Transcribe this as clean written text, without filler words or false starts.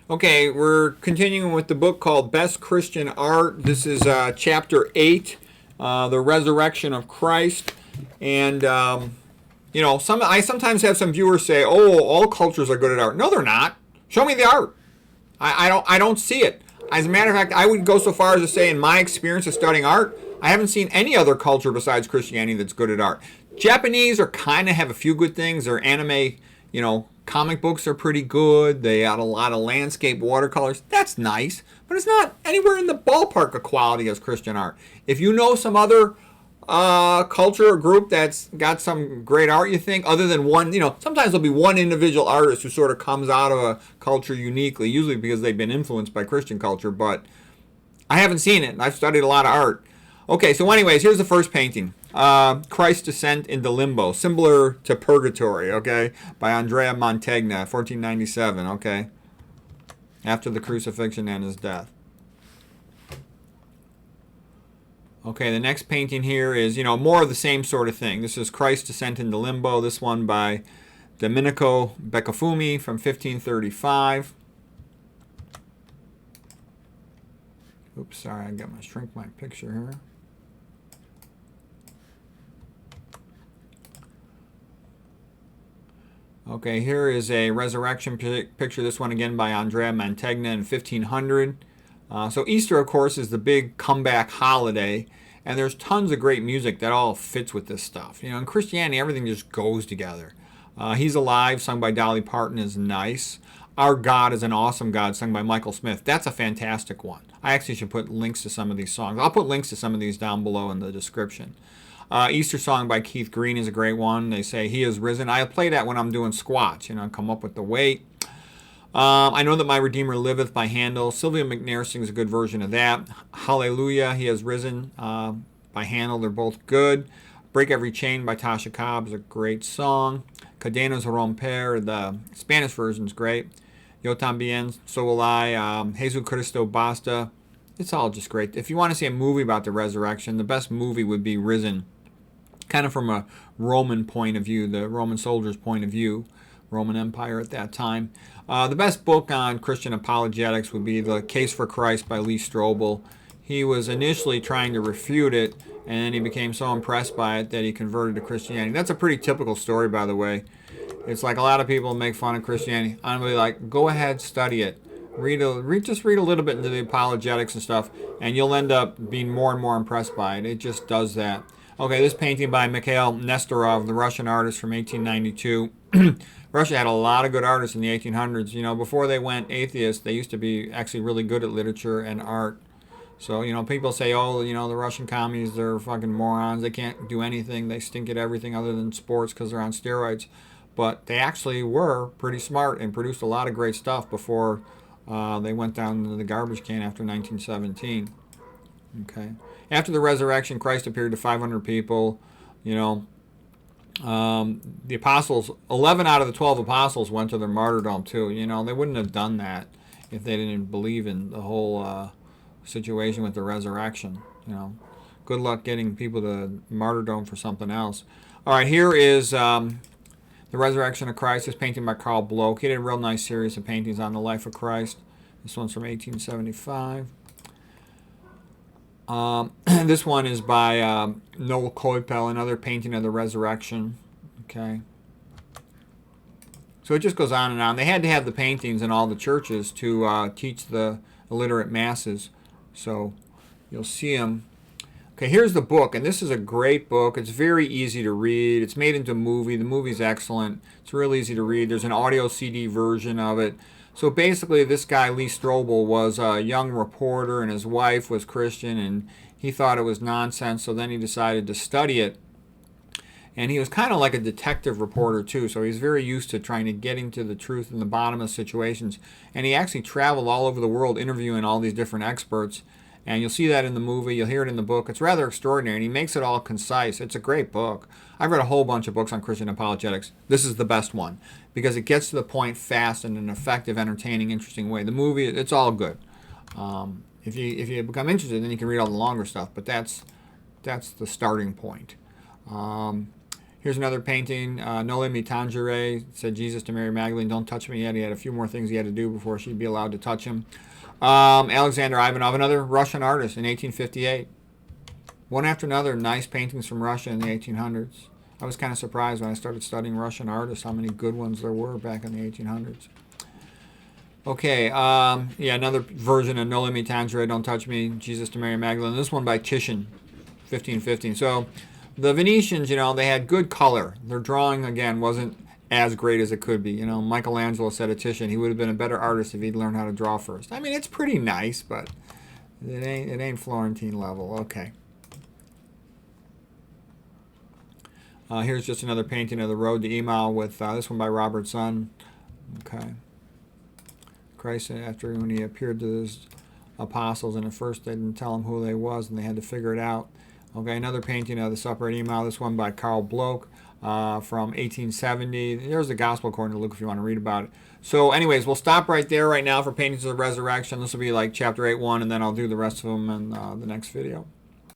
Okay, we're continuing with the book called Best Christian Art. This is chapter 8, The Resurrection of Christ. And, I sometimes have some viewers say, oh, all cultures are good at art. No, they're not. Show me the art. I don't see it. As a matter of fact, I would go so far as to say, in my experience of studying art, I haven't seen any other culture besides Christianity that's good at art. Japanese are kind of have a few good things. Their anime, comic books are pretty good. They got a lot of landscape watercolors. That's nice, but it's not anywhere in the ballpark of quality as Christian art. If you know some other culture or group that's got some great art, you think, other than one, sometimes there'll be one individual artist who sort of comes out of a culture uniquely, usually because they've been influenced by Christian culture, but I haven't seen it. I've studied a lot of art. Okay, so anyways, here's the first painting. Christ's Descent into Limbo, similar to Purgatory, okay, by Andrea Mantegna, 1497, okay, after the crucifixion and his death. Okay, the next painting here is, more of the same sort of thing. This is Christ's Descent into Limbo, this one by Domenico Beccafumi from 1535. Oops, sorry, I got to shrink my picture here. Okay, here is a resurrection picture. This one again by Andrea Mantegna in 1500. So Easter, of course, is the big comeback holiday, and there's tons of great music that all fits with this stuff. In Christianity, everything just goes together. He's Alive, sung by Dolly Parton, is nice. Our God is an Awesome God, sung by Michael Smith. That's a fantastic one. I actually should put links to some of these songs. I'll put links to some of these down below in the description. Easter Song by Keith Green is a great one. They say He is Risen. I play that when I'm doing squats, come up with the weight. I Know That My Redeemer Liveth by Handel. Sylvia McNair sings a good version of that. Hallelujah, He Has Risen by Handel. They're both good. Break Every Chain by Tasha Cobb is a great song. Cadenas Romper, the Spanish version is great. Yo También, So Will I. Jesus Cristo Basta. It's all just great. If you want to see a movie about the resurrection, the best movie would be Risen. Kind of from a Roman point of view, the Roman soldiers' point of view, Roman Empire at that time. The best book on Christian apologetics would be The Case for Christ by Lee Strobel. He was initially trying to refute it, and then he became so impressed by it that he converted to Christianity. That's a pretty typical story, by the way. It's like a lot of people make fun of Christianity. I'm really like, go ahead, study it. Just read a little bit into the apologetics and stuff, and you'll end up being more and more impressed by it. It just does that. Okay, this painting by Mikhail Nesterov, the Russian artist from 1892. Russia had a lot of good artists in the 1800s. Before they went atheist, they used to be actually really good at literature and art. So, people say, oh, the Russian communists, they're fucking morons. They can't do anything. They stink at everything other than sports because they're on steroids. But they actually were pretty smart and produced a lot of great stuff before they went down to the garbage can after 1917. Okay. After the resurrection, Christ appeared to 500 people. The apostles, 11 out of the 12 apostles went to their martyrdom too. They wouldn't have done that if they didn't believe in the whole situation with the resurrection. Good luck getting people to martyrdom for something else. All right, here is The Resurrection of Christ. This painting by Carl Bloch. He did a real nice series of paintings on the life of Christ. This one's from 1875. This one is by Noel Coypel, another painting of the resurrection. Okay. So it just goes on and on. They had to have the paintings in all the churches to teach the illiterate masses. So you'll see them. Okay, here's the book, and this is a great book. It's very easy to read. It's made into a movie. The movie's excellent. It's real easy to read. There's an audio CD version of it. So basically, this guy, Lee Strobel, was a young reporter, and his wife was Christian, and he thought it was nonsense, so then he decided to study it. And he was kind of like a detective reporter, too, so he's very used to trying to getting to the truth in the bottom of situations. And he actually traveled all over the world interviewing all these different experts. And you'll see that in the movie. You'll hear it in the book. It's rather extraordinary, and he makes it all concise. It's a great book. I've read a whole bunch of books on Christian apologetics. This is the best one because it gets to the point fast in an effective, entertaining, interesting way. The movie, it's all good. If you become interested, then you can read all the longer stuff. But that's the starting point. Here's another painting. Noel mi tangere, said Jesus to Mary Magdalene, don't touch me yet. He had a few more things he had to do before she'd be allowed to touch him. Alexander Ivanov, another Russian artist in 1858. One after another, nice paintings from Russia in the 1800s. I was kind of surprised when I started studying Russian artists how many good ones there were back in the 1800s. Okay, yeah, another version of Noel mi tangere, don't touch me, Jesus to Mary Magdalene. This one by Titian, 1515. So the Venetians, you know, they had good color. Their drawing, again, wasn't as great as it could be. You know, Michelangelo said of Titian, he would have been a better artist if he'd learned how to draw first. I mean, it's pretty nice, but it ain't Florentine level. Okay. Here's just another painting of the road to Emau with this one by Robert Zund. Okay. Christ, after when he appeared to his apostles, and at first they didn't tell him who they was, and they had to figure it out. Okay, another painting of the Supper at Emau. This one by Bloch from 1870. There's the Gospel according to Luke if you want to read about it. So anyways, we'll stop right there right now for Paintings of the Resurrection. This will be like chapter 8.1, and then I'll do the rest of them in the next video.